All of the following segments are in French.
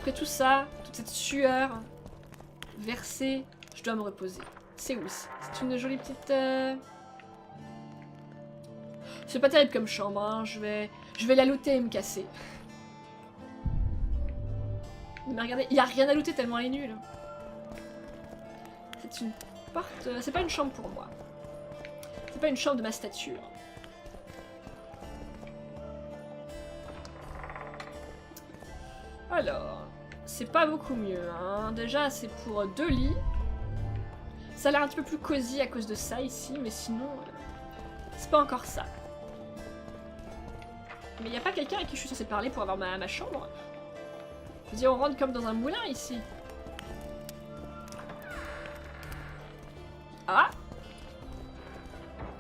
Après tout ça, toute cette sueur versée, je dois me reposer. C'est où? C'est une jolie petite... C'est pas terrible comme chambre, hein. Je vais la looter et me casser. Mais regardez, il y a rien à looter tellement elle est nulle. C'est une porte... C'est pas une chambre pour moi. C'est pas une chambre de ma stature. Alors, c'est pas beaucoup mieux, hein. Déjà, c'est pour 2 lits. Ça a l'air un petit peu plus cosy à cause de ça ici, mais sinon, c'est pas encore ça. Mais y a pas quelqu'un à qui je suis censée parler pour avoir ma chambre? Je veux dire, on rentre comme dans un moulin ici. Ah!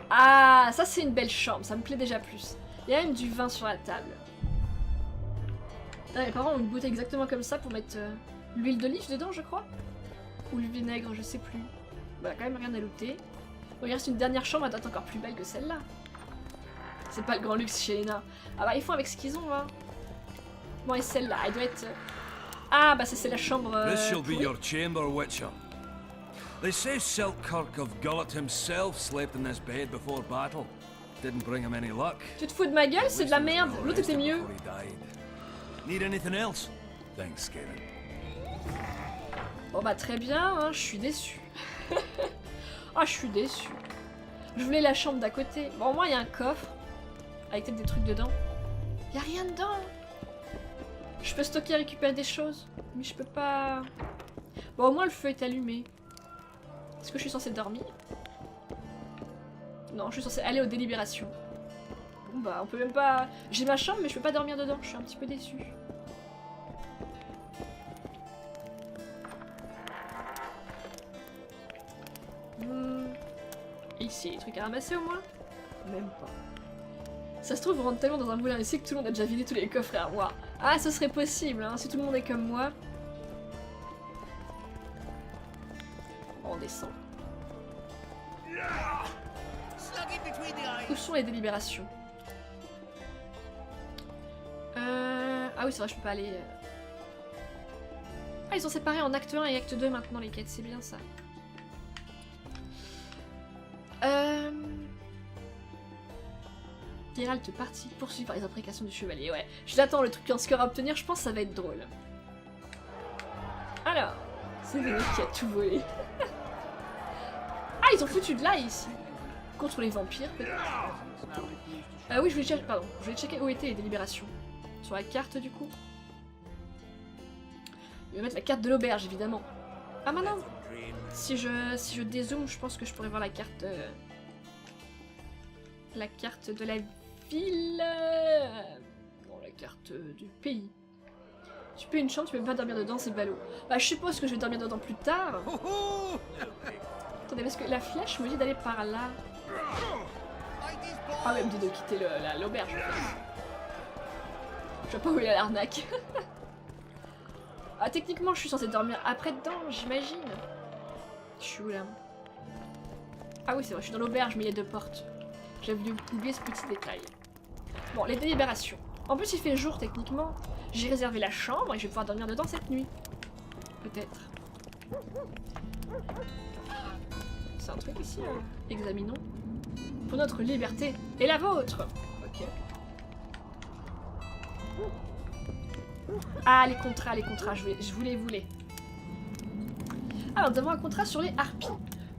Ah, ça c'est une belle chambre, ça me plaît déjà plus. Il y a même du vin sur la table. Ah, mes parents ont une bouteille exactement comme ça pour mettre l'huile d'olive dedans, je crois. Ou le vinaigre, je sais plus. Voilà, quand même rien à looter. Bon, il reste une dernière chambre, elle doit être encore plus belle que celle-là. C'est pas le grand luxe chez les nains. Ah bah ils font avec ce qu'ils ont, hein. Bon, et celle-là, elle doit être... Ah bah ça c'est la chambre... This shall be your chamber, Witcher. They say Selkirk of Gullet himself slept in this bed before battle. Didn't bring him any luck. Tu te fous de ma gueule, c'est de la merde. L'autre était mieux. Need anything else? Thanks, Kevin. Bon bah très bien, hein, je suis déçue. Ah, je suis déçue. Je voulais la chambre d'à côté. Bon, au moins il y a un coffre. Avec peut-être des trucs dedans. Y a rien dedans. Je peux stocker et récupérer des choses. Mais je peux pas... Bon, au moins le feu est allumé. Est-ce que je suis censée dormir? Non, je suis censée aller aux délibérations. Bon bah, on peut même pas... J'ai ma chambre, mais je peux pas dormir dedans. Je suis un petit peu déçue. Et ici, il y a des trucs à ramasser au moins? Même pas. Ça se trouve, on rentre tellement dans un moulin ici que tout le monde a déjà vidé tous les coffres et armoires. Ah, ce serait possible, hein, si tout le monde est comme moi. On descend. Où sont les délibérations? Ah oui, c'est vrai, je peux pas aller... Ah, ils sont séparés en acte 1 et acte 2 maintenant, les quêtes, c'est bien ça. Geralt parti, poursuivi par les imprécations du chevalier, ouais. Je l'attends, le truc en score à obtenir, je pense que ça va être drôle. Alors, c'est Véné qui a tout volé. Ah, ils ont foutu de là ici. Contre les vampires, peut-être. Oui, je voulais checker où étaient les délibérations. Sur la carte, du coup. Il va mettre la carte de l'auberge, évidemment. Ah, maintenant. Si je dézoome, je pense que je pourrais voir la carte... La carte de la ville... Non, la carte du pays. Tu peux une chambre, tu peux pas dormir dedans, c'est ballot. Bah, je suppose que je vais dormir dedans plus tard. Attendez, parce que la flèche me dit d'aller par là. Ah, elle me dit de quitter l'auberge, en fait. Je vois pas où il a l'arnaque. Ah, techniquement, je suis censée dormir après dedans, j'imagine. Je suis où, là? Ah oui, c'est vrai, je suis dans l'auberge, mais il y a 2 portes. J'avais oublié ce petit détail. Bon, les délibérations. En plus, il fait jour, techniquement. J'ai réservé la chambre et je vais pouvoir dormir dedans cette nuit. Peut-être. C'est un truc ici, hein. Examinons. Pour notre liberté et la vôtre. Ok. Ah, les contrats, je voulais. Alors, nous avons un contrat sur les harpies.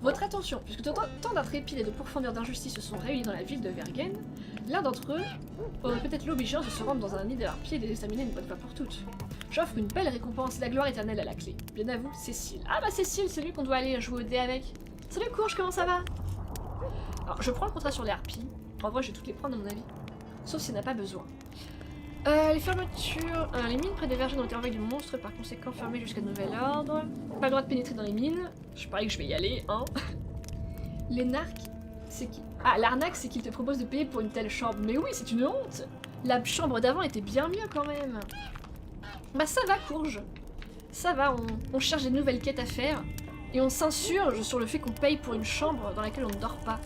Votre attention, puisque tant d'intrépides et de pourfendeurs d'injustice se sont réunis dans la ville de Vergen, l'un d'entre eux aurait peut-être l'obligeance de se rendre dans un nid de harpies et de les examiner une bonne fois pour toutes. J'offre une belle récompense et la gloire éternelle à la clé. Bien à vous, Cécile. Ah bah Cécile, c'est lui qu'on doit aller jouer au dé avec. Salut Courge, comment ça va? Alors, je prends le contrat sur les harpies. En vrai, je vais toutes les prendre à mon avis. Sauf s'il n'y en a pas besoin. Les fermetures... les mines près des vergers ont été envahis du monstre, par conséquent fermées jusqu'à nouvel ordre. Pas le droit de pénétrer dans les mines. Je parie que je vais y aller, hein. Les narcs, c'est qui... Ah, l'arnaque, c'est qu'il te propose de payer pour une telle chambre. Mais oui, c'est une honte. La chambre d'avant était bien mieux, quand même. Bah ça va, Courge. Ça va, on cherche des nouvelles quêtes à faire. Et on s'insurge sur le fait qu'on paye pour une chambre dans laquelle on ne dort pas.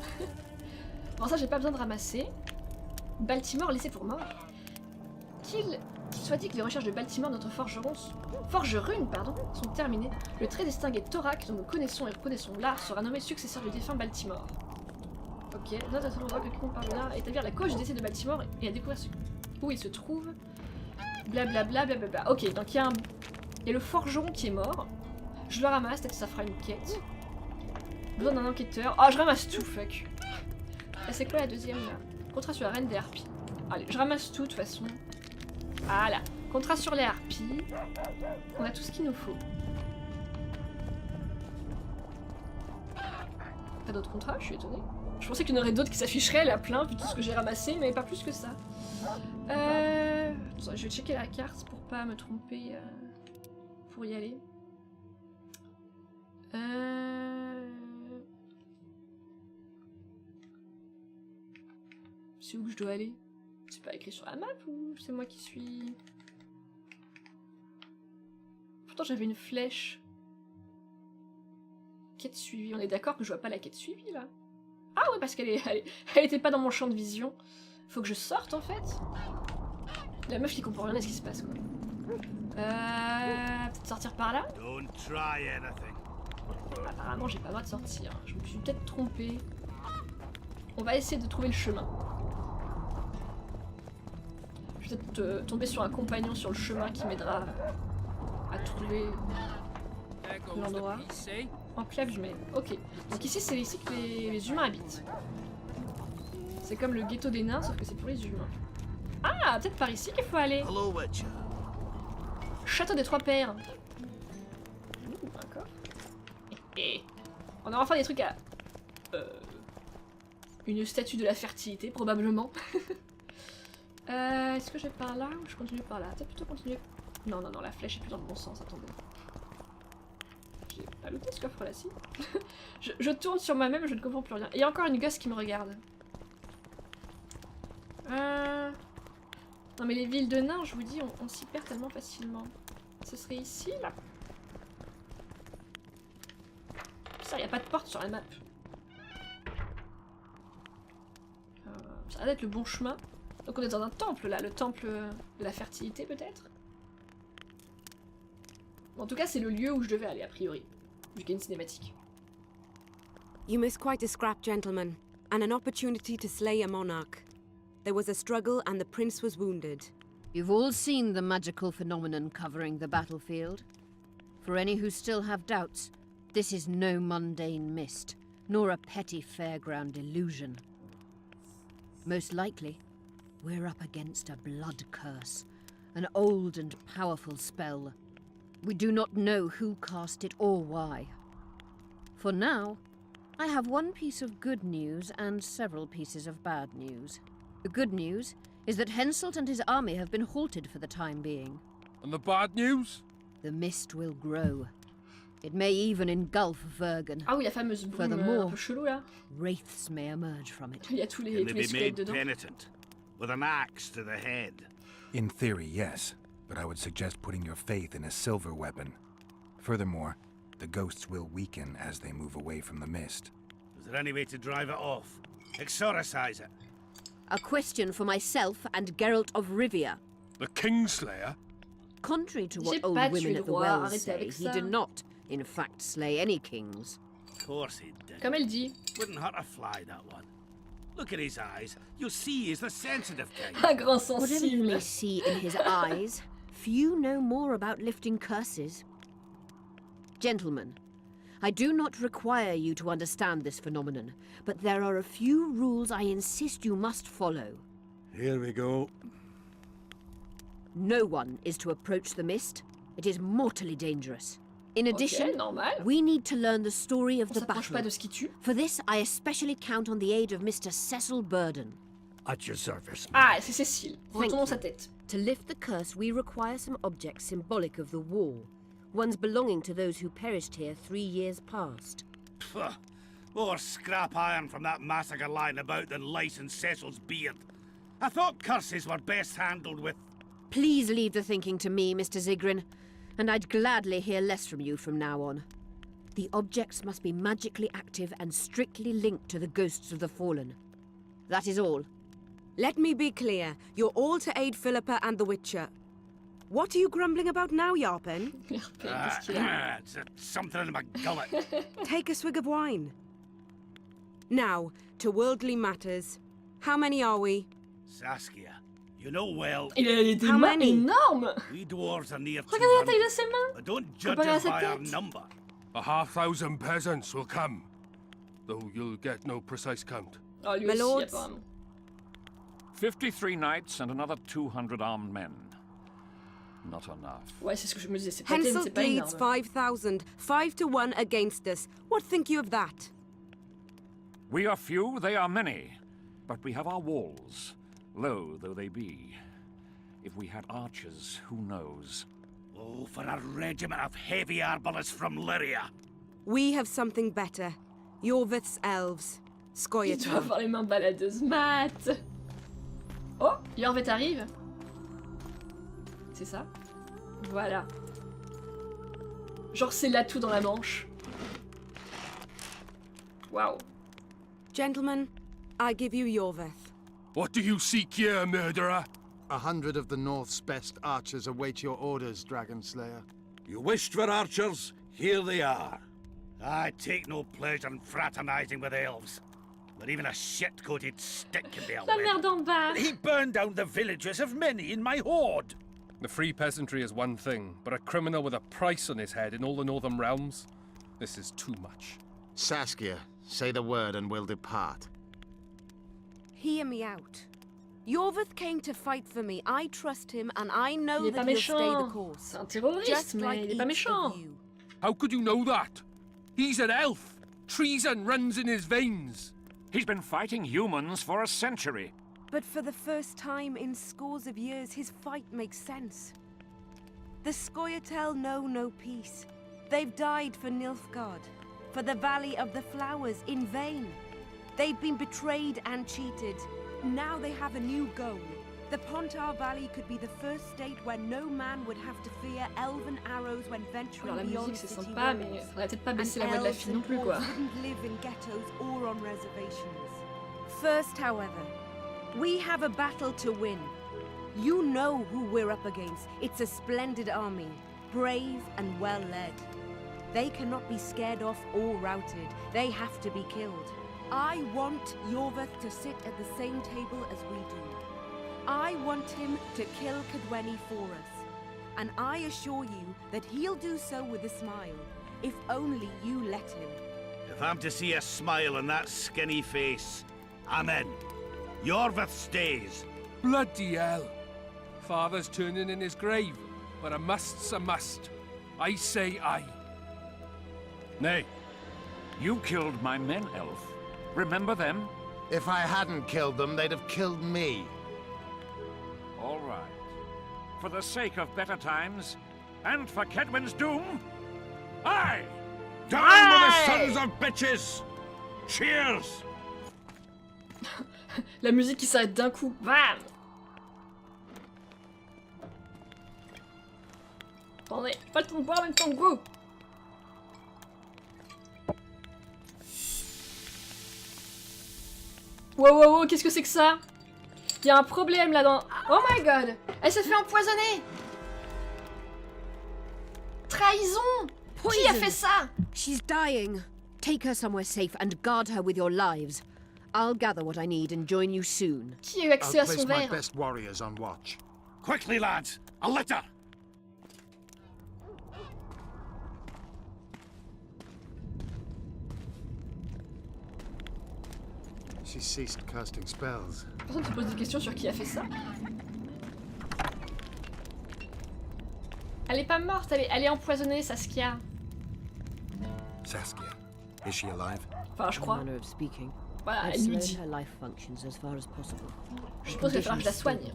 Bon, ça, j'ai pas besoin de ramasser. Baltimore, laissé pour mort. Kill Soit dit que les recherches de Baltimore, notre forgeron, pardon, sont terminées. Le très distingué Thorac, dont nous connaissons et reconnaissons l'art, sera nommé successeur du défunt Baltimore. Ok, note à ce moment que quiconque parviendra à établir la cause du décès de Baltimore et à découvrir où il se trouve. Blablabla, blablabla. Ok, donc il y a le forgeron qui est mort. Je le ramasse, peut-être que ça fera une quête. Besoin d'un enquêteur. Oh, je ramasse tout, fuck. Et c'est quoi la deuxième là? Contrat sur la reine des harpies. Allez, je ramasse tout de toute façon. Voilà. Contrat sur les harpies. On a tout ce qu'il nous faut. Pas d'autres contrats? Je suis étonnée. Je pensais qu'il y en aurait d'autres qui s'afficheraient là, plein, vu tout ce que j'ai ramassé, mais pas plus que ça. Attends, je vais checker la carte pour pas me tromper. Pour y aller. C'est où que je dois aller? C'est pas écrit sur la map ou c'est moi qui suis... Pourtant j'avais une flèche. Quête suivie. On est d'accord que je vois pas la quête suivie là? Ah ouais, parce qu'elle était pas dans mon champ de vision. Faut que je sorte en fait. La meuf qui comprend rien à ce qui se passe quoi. Peut-être sortir par là? Apparemment j'ai pas le droit de sortir. Je me suis peut-être trompée. On va essayer de trouver le chemin. Je vais peut-être tomber sur un compagnon sur le chemin qui m'aidera à trouver l'endroit. Enclave humaine. Ok. Donc ici c'est ici que les humains habitent. C'est comme le ghetto des nains sauf que c'est pour les humains. Ah, peut-être par ici qu'il faut aller. Château des Trois Pères. D'accord. Et on a enfin des trucs à... une statue de la fertilité, probablement. Est-ce que je vais par là ou je continue par là? Peut-être plutôt continuer... Non, non, non, la flèche est plus dans le bon sens, attendez. J'ai pas looté ce coffre là, si. je tourne sur moi-même, je ne comprends plus rien. Et il y a encore une gosse qui me regarde. Non mais les villes de nains, je vous dis, on s'y perd tellement facilement. Ce serait ici, là? Ça, il n'y a pas de porte sur la map. Ça va être le bon chemin. Donc on est dans un temple, là. Le temple de la fertilité, peut-être? En tout cas, c'est le lieu où je devais aller, a priori. Vu qu'il y a une cinématique. You missed quite a scrap, gentlemen, and an opportunity to slay a monarch. There was a struggle and the prince was wounded. You've all seen the magical phenomenon covering the battlefield. For any who still have doubts, this is no mundane mist, nor a petty fairground illusion. Most likely, we're up against a blood curse, an old and powerful spell. We do not know who cast it or why. For now, I have one piece of good news and several pieces of bad news. The good news is that Henselt and his army have been halted for the time being. And the bad news? The mist will grow. It may even engulf Vergen. Ah oui, la fameuse brume un peu chelou là. Wraiths may emerge from it. Il y a tous les squelettes dedans. Penitent, with an axe to the head. In theory, yes, but I would suggest putting your faith in a silver weapon. Furthermore, the ghosts will weaken as they move away from the mist. Is there any way to drive it off? Exorcise it? A question for myself and Geralt of Rivia. The Kingslayer? Contrary to what J'ai old pas women tué at the roi, wells arrêtez say, avec he ça. did not, in fact, slay any kings. Of course he did. Comme elle dit. Wouldn't hurt a fly, that one. Look at his eyes. You'll see he's the sensitive kind. Un grand Whatever you may sensible. see in his eyes, few know more about lifting curses. Gentlemen, I do not require you to understand this phenomenon, but there are a few rules I insist you must follow. Here we go. No one is to approach the mist. It is mortally dangerous. In addition, Ok, normal. we need to learn the story of On the s'approche pas battle. de ce qui tue. For this, I especially count on the aid of Mr. Cecil Burden. At your service. Ah, c'est Cécile. Thank Retournons you. sa tête. To lift the curse, we require some objects symbolic of the war, ones belonging to those who perished here 3 years past. Pfft. More scrap iron from that massacre lying about than lice in Cecil's beard. I thought curses were best handled with... Please leave the thinking to me, Mr. Zigrin, and I'd gladly hear less from you from now on. The objects must be magically active and strictly linked to the ghosts of the fallen. That is all. Let me be clear. You're all to aid Philippa and the Witcher. What are you grumbling about now, Yarpen? Qu'est-ce qu'il a? It's something in my gullet. Take a swig of wine. Now, to worldly matters. How many are we? Saskia, you know well, Il a des How mains many? énormes! we dwarves are near Regardez la taille 200. de ses mains! But don't judge Comparé à us sa by our tête. number. 1,500 peasants will come, though you'll get no precise count. Oh, lui My aussi, lords. apparemment. 53 knights and another 200 armed men. Not enough. Ouais, c'est ce que je me disais, c'est pas, c'est Henselt pas leads énorme. 5,000, 5-1 against us. What think you of that? We are few, they are many. But we have our walls, low though they be. If we had archers, who knows? Oh, for a regiment of heavy arbalists from Lyria. We have something better. Yorvith's elves. Il doit Scoia'tael. avoir les mains baladeuses. Mat! Oh, Yorvet arrive. C'est ça? Voilà. Genre c'est l'atout dans la manche. Waouh. Gentlemen, I give you Yorvith. What do you seek here, murderer? 100 of the North's best archers await your orders, Dragon Slayer. You wished for archers, here they are. I take no pleasure in fraternizing with elves. But even a shit-coated stick can be a La win. merde en bas. He burned down the villages of many in my horde. The free peasantry is one thing, but a criminal with a price on his head in all the northern realms? This is too much. Saskia, say the word and we'll depart. Hear me out. Yorvith came to fight for me. I trust him, and I know Il est pas that he'll stay the méchant. course. C'est un terroriste, Just mais like il est pas each méchant. of you. How could you know that? He's an elf. Treason runs in his veins. He's been fighting humans for a century. But for the first time in scores of years, his fight makes sense. The Scoia'tael know no peace. They've died for Nilfgaard, for the Valley of the Flowers, in vain. They've been betrayed and cheated. Now they have a new goal. The Pontar Valley could be the first state where no man would have to fear elven arrows when venturing Alors la beyond musique c'est city sympa, mais walls. faudrait peut-être pas And baisser la voix de la elves fille non and plus quoi. dwarves wouldn't live in ghettos or on reservations. First, however, we have a battle to win. You know who we're up against. It's a splendid army, brave and well led. They cannot be scared off or routed. They have to be killed. I want Yorvith to sit at the same table as we do. I want him to kill Cadweni for us. And I assure you that he'll do so with a smile, if only you let him. If I'm to see a smile on that skinny face, I'm in. Yorvith stays. Bloody hell. Father's turning in his grave, but a must's a must. I say aye. Nay, you killed my men, elf. Remember them? If I hadn't killed them, they'd have killed me. All right. For the sake of better times, and for Kedwin's doom, aye! Down with the sons of bitches! Cheers! La musique qui s'arrête d'un coup. Bam! Attendez, pas le temps de boire en même temps, go! Wow, wow, wow, qu'est-ce que c'est que ça? Il y a un problème là-dedans. Oh my god! Elle s'est fait empoisonner! Trahison! Qui a fait ça? She's dying. Take her somewhere safe and guard her with your lives. I'll gather what I need and join you soon. Qui a eu accès I'll à son place my verre? best warriors on watch. Quickly, lads! A litter! She's ceased casting spells. Personne se pose des questions sur qui a fait ça. Elle est pas morte, elle est empoisonnée, Saskia. Saskia, is she alive? Enfin, je crois. Manner of speaking. Voilà, I've elle lui slowed dit. her life functions as far as possible. Je suppose qu'il va falloir que je la soigne.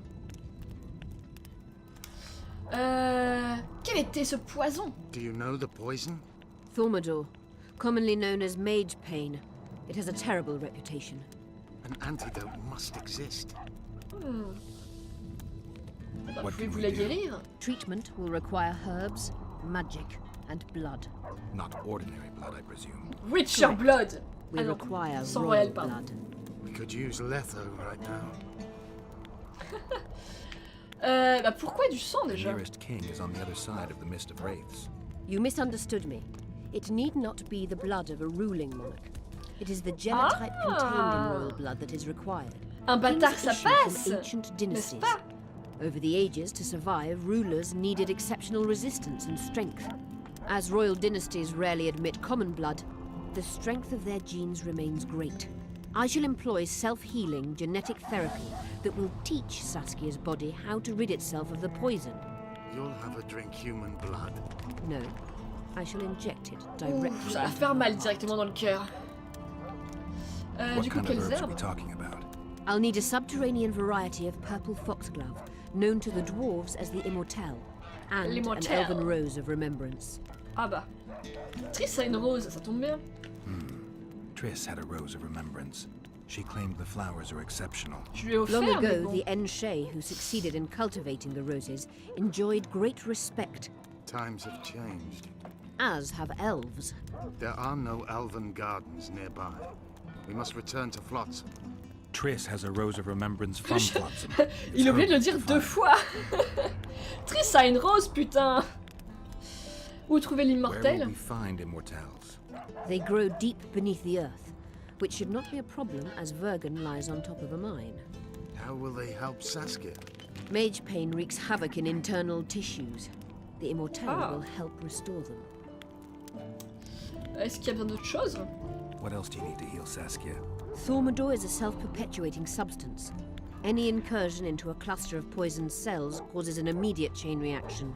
Quel était ce poison? Do you know the poison? Thaumadour, commonly known as mage pain. It has a terrible reputation. An antidote must exist. What Pouvez-vous can la we do? guérir? Treatment will require herbs, magic, and blood. Not ordinary blood, I presume. Witcher blood! We Ah non, require sang royal royal, pardon. blood. We could use Letho right now. Bah pourquoi du sang The déjà? nearest king is on the other side of the Mist of Wraiths. You misunderstood me. It need not be the blood of a ruling monarch. It is the genotype contained in royal blood that is required. Un bâtard Kings ça issue passe, from ancient n'est-ce dynasties. pas? Over the ages, to survive, rulers needed exceptional resistance and strength. As royal dynasties rarely admit common blood, the strength of their genes remains great. I shall employ self-healing genetic therapy that will teach Saskia's body how to rid itself of the poison. You'll have a drink human blood. No, I shall inject it Ouh, directly. ça va into faire her mal heart. directement dans le cœur. What Du coup, kind of quelles herbs are herbes? we talking about? I'll need a subterranean variety of purple foxglove, known to the dwarves as the Immortelle, and an L'Immortelle. elven rose of remembrance. Ah bah. Triss a une rose, ça tombe bien. Triss had a rose of remembrance. She claimed the flowers are exceptional. Je lui ai offert, Long mais ago, bon. the Enshe who succeeded in cultivating the roses enjoyed great respect, Times have changed. as have elves. There are no elven gardens nearby. We must return to Flotsam. Triss has a rose of remembrance from Flotsam. Il est obligé de le dire deux fois. Triss a une rose, putain. Où trouver Where will l'immortel? we find immortelles? They grow deep beneath the earth, which should not be a problem as Vergen lies on top of a mine. How will they help Saskia? Mage pain wreaks havoc in internal tissues. The Immortelle Ah. will help restore them. Est-ce qu'il y a besoin d'autre chose? What else do you need to heal Saskia? Thaumadour is a self-perpetuating substance. Any incursion into a cluster of poisoned cells causes an immediate chain reaction.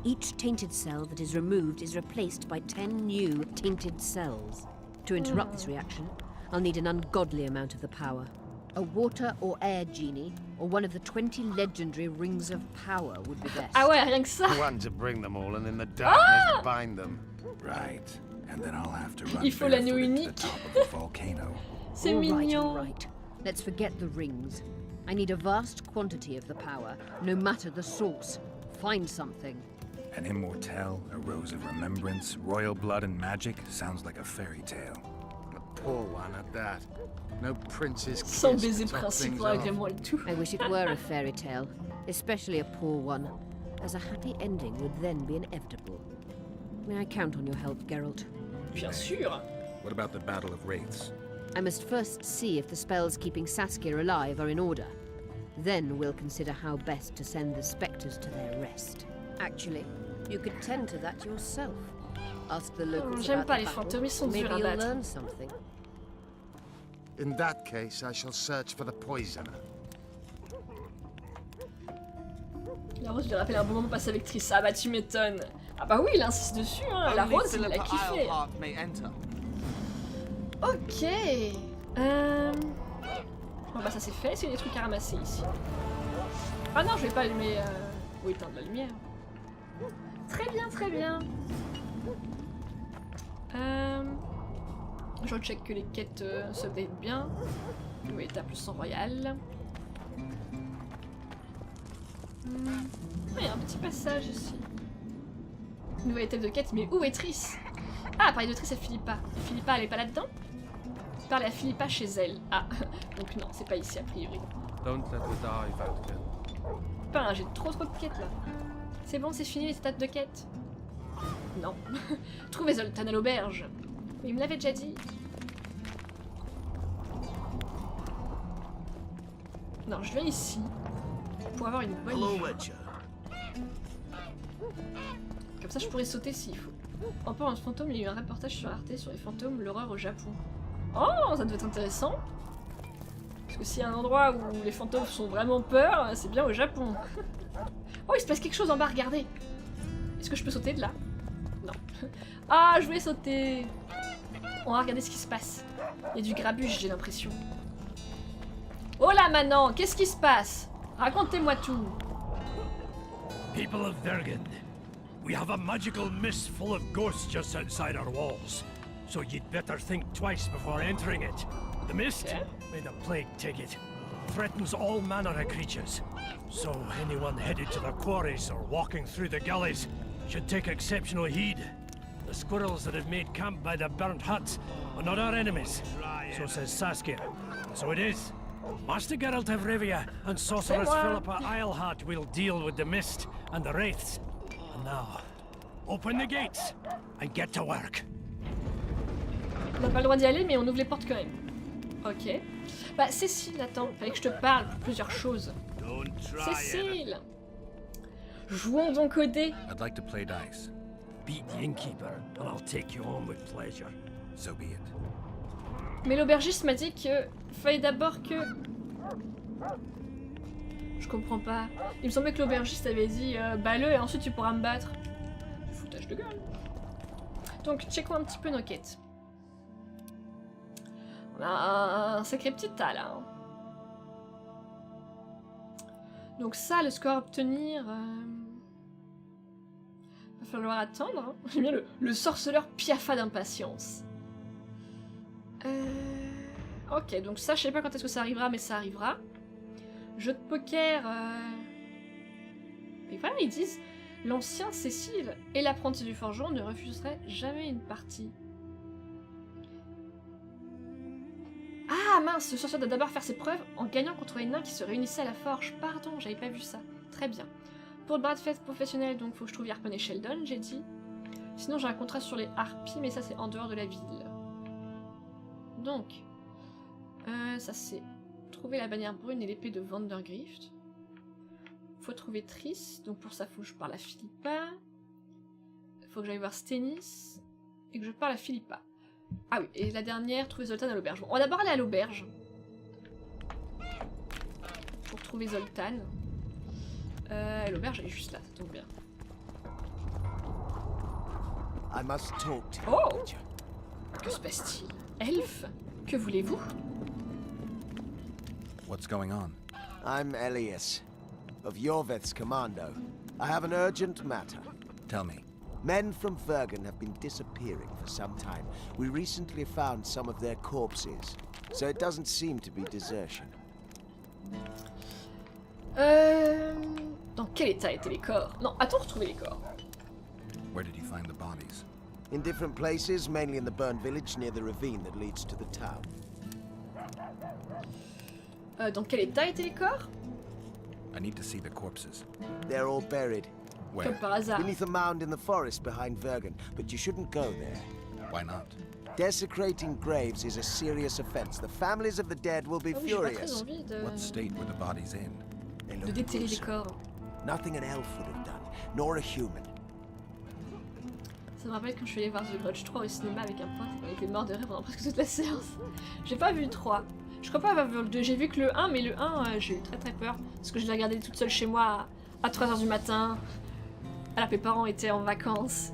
Each tainted cell that is removed is replaced by 10 new tainted cells. To interrupt this reaction, I'll need an ungodly amount of the power. A water or air genie, or one of the 20 legendary rings of power would be best. Ah ouais, rien que ça. One to bring them all and in the darkness bind them. Right. And then I'll have to run Il faut l'anneau barefooted to unique. the top of the volcano. C'est All mignon. right. Let's forget the rings. I need a vast quantity of the power, no matter the source. Find something. An immortelle, a rose of remembrance, royal blood and magic sounds like a fairy tale. A poor one at that. No prince's kiss Sans to baiser top principal, things off. agrément et tout. I wish it were a fairy tale, especially a poor one, as a happy ending would then be inevitable. May I count on your help, Geralt? Bien sûr. What about the Battle of Wraiths? I must first see if the spells keeping Saskia alive are in order. Then we'll consider how best to send the spectres to their rest. Actually, you could tend to that yourself. Ask the locals J'aime about pas the les battle. fantômes, ils sont Maybe durs à you'll battre. learn something. In that case, I shall search for the poisoner. La rose lui rappelle un bon moment passé avec Triss. Ah bah tu m'étonnes. Ah bah oui, il insiste dessus, hein. La rose, il a kiffé. Ok. Bon bah ça c'est fait, c'est des trucs à ramasser ici. Ah non, je vais pas allumer... Ou éteindre la lumière. Très bien, très bien. Je recheck que les quêtes se update bien. Nouveau étape le sang royal. Il y a un petit passage ici. Nouvelle étape de quête, mais où est Triss? Ah, parler de Triss à Philippa. Philippa, elle est pas là-dedans? Parler à Philippa chez elle. Ah, donc non, c'est pas ici a priori. Don't let the die, Vatican. Putain, j'ai trop de quêtes là. C'est bon, c'est fini les étapes de quête. Non. Trouvez Zoltan à l'auberge. Il me l'avait déjà dit. Non, je viens ici pour avoir une bonne vue. Comme ça, je pourrais sauter s'il faut. Encore un fantôme, il y a eu un reportage sur Arte sur les fantômes, l'horreur au Japon. Oh, ça doit être intéressant. Parce que s'il y a un endroit où les fantômes sont vraiment peur, c'est bien au Japon. Oh, il se passe quelque chose en bas, regardez. Est-ce que je peux sauter de là? Non. Ah, je voulais sauter. On va regarder ce qui se passe. Il y a du grabuge, j'ai l'impression. Oh là, maintenant, qu'est-ce qui se passe? Racontez-moi tout. People of Vergen, we have a magical mist full of ghosts just outside our walls. So you'd better think twice before entering it. The mist, Okay. may the plague take it, threatens all manner of creatures. So anyone headed to the quarries or walking through the gullies should take exceptional heed. The squirrels that have made camp by the burnt huts are not our enemies. So says Saskia. So it is. Master Geralt of Rivia and Sorceress moi. Philippa Eilhart will deal with the mist and the wraiths. And now, open the gates and get to work. On n'a pas le droit d'y aller, mais on ouvre les portes quand même. Ok. Bah, Cécile, attends, fallait que je te parle pour plusieurs choses. Don't try it. Cécile! Jouons donc au dé. I'd like to play dice. Beat the innkeeper, and I'll take you home with pleasure. So be it. Mais l'aubergiste m'a dit que fallait d'abord que... Je comprends pas. Il me semblait que l'aubergiste avait dit bats-le et ensuite tu pourras me battre. Du foutage de gueule. Donc, checkons un petit peu nos quêtes. On a un sacré petit tas là. Hein. Donc ça, le score à obtenir... Va falloir attendre. Hein. J'aime bien le sorceleur piaffa d'impatience. Ok, donc ça, je sais pas quand est-ce que ça arrivera, mais ça arrivera. Jeu de poker... Et voilà, ils disent... L'ancien Cécile et l'apprenti du forgeron ne refuseraient jamais une partie. Ah mince, ce sorcier doit d'abord faire ses preuves en gagnant contre les nains qui se réunissaient à la forge. Pardon, j'avais pas vu ça. Très bien. Pour le bras de fête professionnel, donc faut que je trouve Yarpen et Sheldon, j'ai dit. Sinon j'ai un contrat sur les harpies, mais ça c'est en dehors de la ville. Donc, ça c'est trouver la bannière brune et l'épée de Vandergrift. Faut trouver Triss, donc pour ça faut que je parle à Philippa. Faut que j'aille voir Stennis et que je parle à Philippa. Ah oui, et la dernière, trouver Zoltan à l'auberge. Bon, on va d'abord aller à l'auberge. Pour trouver Zoltan. L'auberge elle est juste là, ça tombe bien. I must talk to Oh! Que se passe-t-il? Elfe? Que voulez-vous? What's going on? I'm Elias, of Yorveth's commando. I have an urgent matter. Tell me. Men from Vergen have been disappearing for some time. We recently found some of their corpses, so it doesn't seem to be desertion. Dans quel état étaient les corps? Non, a-t-on retrouvé les corps? Where did you find the bodies? In different places, mainly in the burned village near the ravine that leads to the town. Dans quel état étaient les corps? I need to see the corpses. They're all buried. Where? Comme par hasard. Beneath a mound in the forest behind Vergen, but you shouldn't go there. Why not? Desecrating graves is a serious offense. The families of the dead will be Oh oui, j'ai pas très furious. envie What state were the bodies in? They de look déterrer les gruesome. corps. Nothing an elf would have done, nor a human. Ça me rappelle quand je suis allée voir The Grudge 3 au cinéma avec un pote, on était mort de rire pendant presque toute la séance. J'ai pas vu le 3. Je crois pas avoir vu le 2, j'ai vu que le 1, mais le 1, j'ai eu très peur. Parce que je l'ai regardé toute seule chez moi à 3h du matin. Alors que mes parents étaient en vacances.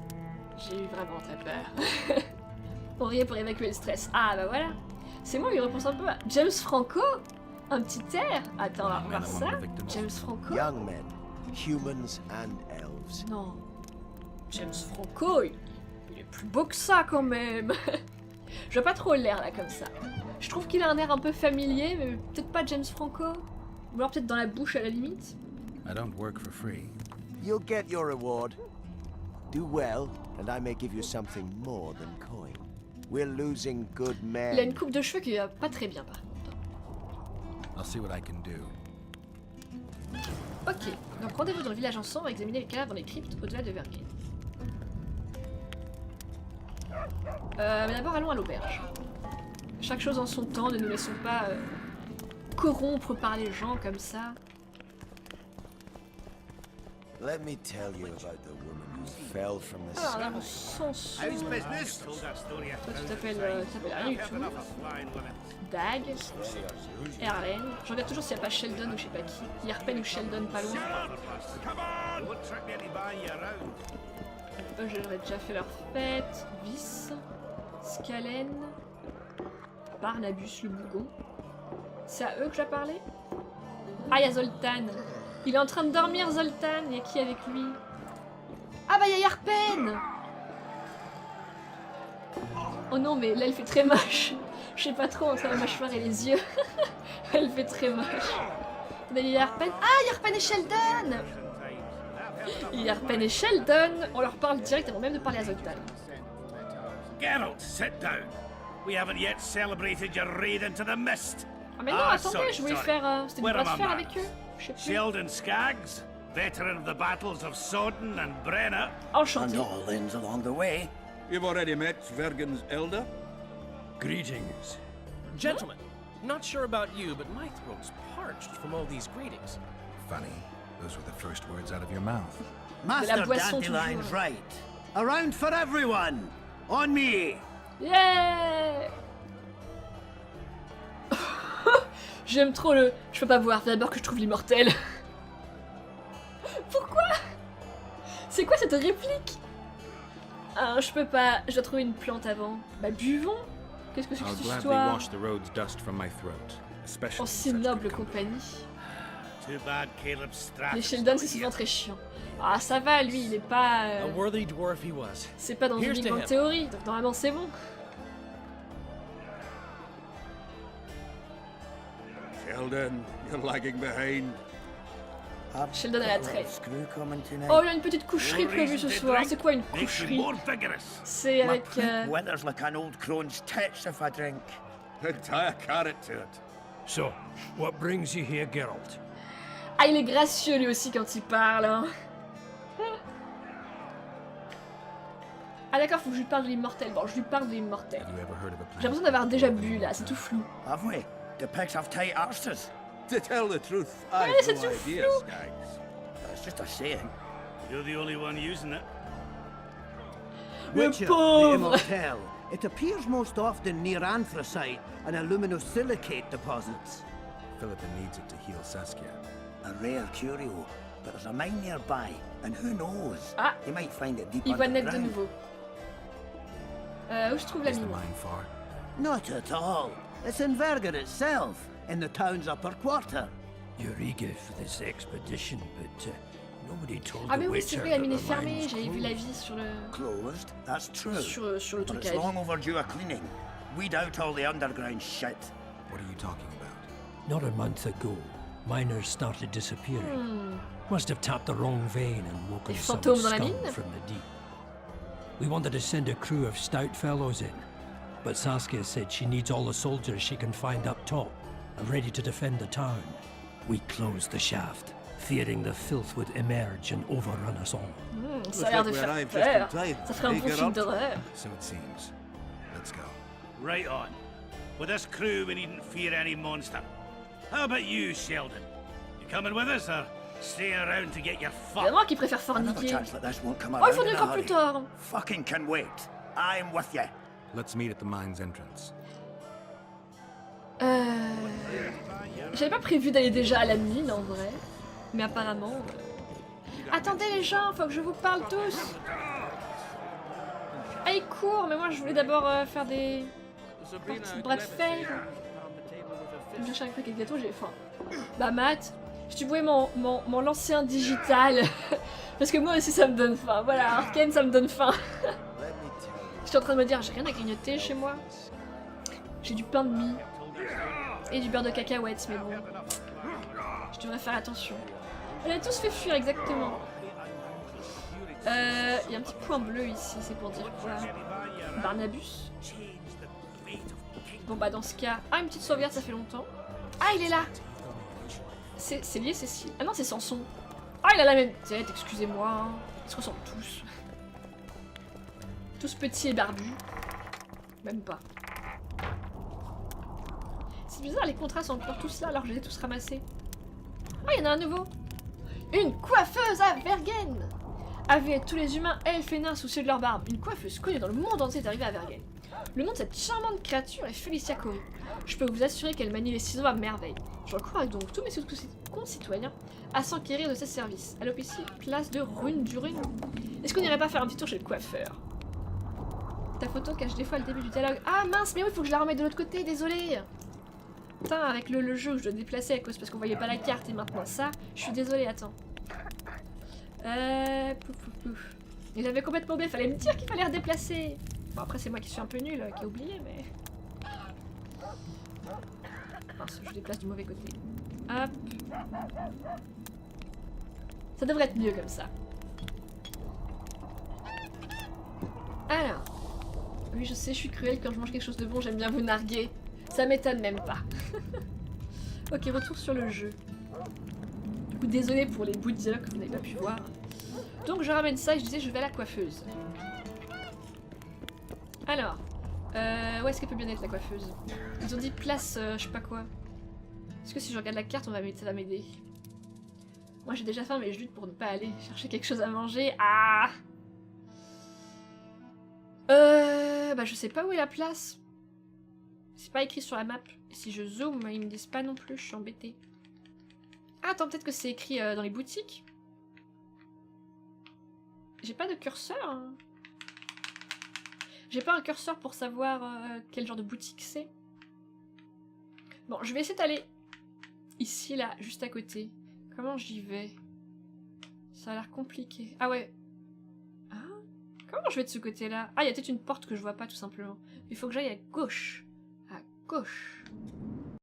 J'ai eu vraiment très peur. On riait pour évacuer le stress. Ah bah voilà. C'est moi qui repense un peu à James Franco. Un petit air. Attends, on va voir ça. James Franco. Young men, humans and elves. Non. James Franco, il est plus beau que ça quand même. Je vois pas trop l'air là comme ça. Je trouve qu'il a un air un peu familier, mais peut-être pas James Franco. Ou alors peut-être dans la bouche à la limite. I don't work for free. You'll get your reward. Do well, and I may give you something more than coin. We're losing good Il a men. une coupe de cheveux qui va pas très bien par contre. I'll see what I can do. Ok, donc rendez-vous dans le village ensemble à examiner les cadavres dans les cryptes au-delà de Vergen. Mais d'abord allons à l'auberge. Chaque chose en son temps, ne nous laissons pas corrompre par les gens comme ça. Let me tell you about the woman who fell from the Alors là, sky. on s'en How's souvient. business? Told that story a Toi, tu thousand t'appelles times. rien du tout. Enough of flying women. Dag, Erlen. Je regarde toujours s'il n'y a pas Sheldon ou je sais pas qui. Yarpen ou Sheldon pas loin. Don't trick me into buying you around. Eux, j'aurais déjà fait leur fête. Vis, Scalen, Barnabus le bougon. C'est à eux que j'ai parlé? Ah, il y a Zoltan. Il est en train de dormir, Zoltan. Il y a qui avec lui? Ah bah, il y a Yarpen. Oh non, mais là, elle fait très moche. Je sais pas trop entre la mâchoire et les yeux. Elle fait très moche. Il y a Yarpen. Ah, Yarpen et Sheldon. Yarpen et Sheldon. On leur parle direct avant même de parler à Zoltan. Geralt, sit down. We haven't yet celebrated your raid into the mist. Ah mais non, attendez, je voulais faire... C'était une bras de fer avec eux. Je sais plus. Sheldon Skaggs, veteran of the battles of Sodden and Brenna. Enchanté. And all inns along the way. You've already met Svergen's elder? Greetings. Gentlemen, not sure about you, but my throat's parched from all these greetings. Funny. Those were the first words out of your mouth. Master boisson Dandelion's toujours. right. Around for everyone. On me. Yeah. J'aime trop le... Je peux pas voir, d'abord que je trouve l'immortel. Pourquoi? C'est quoi cette réplique? Ah, je peux pas, je dois trouver une plante avant. Bah buvons. Qu'est-ce que c'est que cette histoire? En si noble compagnie. Too bad Caleb Strath. Les Sheldon c'est souvent très chiant. Ah ça va, lui il est pas... A worthy dwarf he was. C'est pas dans une Here's Big to Bang him. Theory, donc normalement c'est bon. Sheldon, you're lagging behind. Sheldon à la traîne. Screw coming tonight. Oh, il y a une petite coucherie prévue ce soir. C'est quoi une Makes you coucherie? more vigorous. C'est My avec... croup withers like an old crone's tits if I drink. Then tie a carrot to it. So, what brings you here, Geralt? Ah, il est gracieux lui aussi quand il parle. Hein. Ah d'accord, faut que je lui parle de l'immortel. Bon, je lui parle de l'immortel. Have you ever heard of a J'ai plan? l'impression d'avoir déjà bu là, c'est tout flou. Have we? The pigs have tight arses. To tell the truth, Ouais, I've c'est no tout idea, flou. Skaggs. That's just a saying. You're the only one using it. Le Witcher, the pauvre. immortel. It appears most often near anthracite and aluminosilicate deposits. Philippa needs it to heal Saskia. A rare curio, but there's a mine nearby, and who knows? Ah, You might find it deep il va naître de underground. nouveau. Où je trouve la Is the mine? mine far? Not at all. It's in Verger itself, in the town's upper quarter. You're eager for this expedition, but nobody told Ah the mais oui, c'est Witcher vrai, la that mine est the fermée, mine's j'avais vu closed. l'avis sur le... Closed, that's true. Sur le But truc it's à long avis. overdue a cleaning. Weed out all the underground shit. What are you talking about? Not a month ago, miners started disappearing. Must have tapped the wrong vein and woken Des some fantômes dans la scum mine? from the deep. We wanted to send a crew of stout fellows in, but Saskia said she needs all the soldiers she can find up top and ready to defend the town. We closed the shaft, fearing the filth would emerge and overrun us all. Ça a l'air de faire peur. Ça ferait un bon film d'horreur. So it seems. Let's go. Right on. With this crew, we needn't fear any monster. How about you, Sheldon? You coming with us, or staying around to get your fuck? Évidemment qu'il préfère Another forniquer. chance like this won't come Oh, il around faudrait in a faire plus hurry. tard. Fucking can wait. I'm with you. Let's meet at the mine's entrance. J'avais pas prévu d'aller déjà à la mine en vrai. Mais apparemment... Attendez les gens, faut que je vous parle tous. Ah, il court, mais moi je voulais d'abord faire des... parties de bras de fer. Je me chercher un truc avec gâteau, j'ai faim. Bah Matt, si tu pouvais m'en lancer un digital. Parce que moi aussi ça me donne faim. Voilà, Arcane ça me donne faim. Je suis en train de me dire, j'ai rien à grignoter chez moi. J'ai du pain de mie. Et du beurre de cacahuètes, mais bon. Je devrais faire attention. On a tous fait fuir, exactement. Il y a un petit point bleu ici, c'est pour dire quoi? Barnabus. Bon bah dans ce cas... Ah, une petite sauvegarde, ça fait longtemps. Ah, il est là. C'est lié, Cécile. Ah non, c'est Samson. Ah, il a la même tête, excusez-moi. Hein. Ils se ressemblent tous. Tous petits et barbus. Même pas. C'est bizarre, les contrats sont encore tous là alors que je les ai tous ramassés. Ah, il y en a un nouveau. Une coiffeuse à Vergen. Avec tous les humains, elfes et nains soucieux de leur barbe. Une coiffeuse connue dans le monde entier est arrivée à Vergen. Le nom de cette charmante créature est Felicia Corey. Je peux vous assurer qu'elle manie les ciseaux à merveille. J'encourage donc tous mes concitoyens à s'enquérir de ses services. À l'officier, place de Rune du Rune. Est-ce qu'on n'irait pas faire un petit tour chez le coiffeur? Ta photo cache des fois le début du dialogue. Ah mince, mais oui, faut que je la remette de l'autre côté, désolé. Putain, avec le jeu, je dois déplacer à cause parce qu'on voyait pas la carte et maintenant ça. Je suis désolée, attends. Pouf. Il avait complètement oublié, fallait me dire qu'il fallait redéplacer. Bon, après, c'est moi qui suis un peu nulle, qui ai oublié, mais... Mince, je déplace du mauvais côté. Hop. Ça devrait être mieux comme ça. Alors. Oui, je sais, je suis cruelle quand je mange quelque chose de bon, j'aime bien vous narguer. Ça m'étonne même pas. Ok, retour sur le jeu. Du coup, désolé pour les bouts de dialogue que vous n'avez pas pu voir. Donc je ramène ça et je disais je vais à la coiffeuse. Alors, où est-ce qu'elle peut bien être la coiffeuse? Ils ont dit place je sais pas quoi. Est-ce que si je regarde la carte ça va m'aider? Moi j'ai déjà faim mais je lutte pour ne pas aller chercher quelque chose à manger. Ah! Bah je sais pas où est la place. C'est pas écrit sur la map. Et si je zoome, ils me disent pas non plus, je suis embêtée. Ah, attends, peut-être que c'est écrit dans les boutiques. J'ai pas de curseur. Hein. J'ai pas un curseur pour savoir quel genre de boutique c'est. Bon, je vais essayer d'aller ici, là, juste à côté. Comment j'y vais? Ça a l'air compliqué. Ah ouais. Ah, comment je vais de ce côté-là? Ah, il y a peut-être une porte que je vois pas, tout simplement. Il faut que j'aille à gauche. À gauche.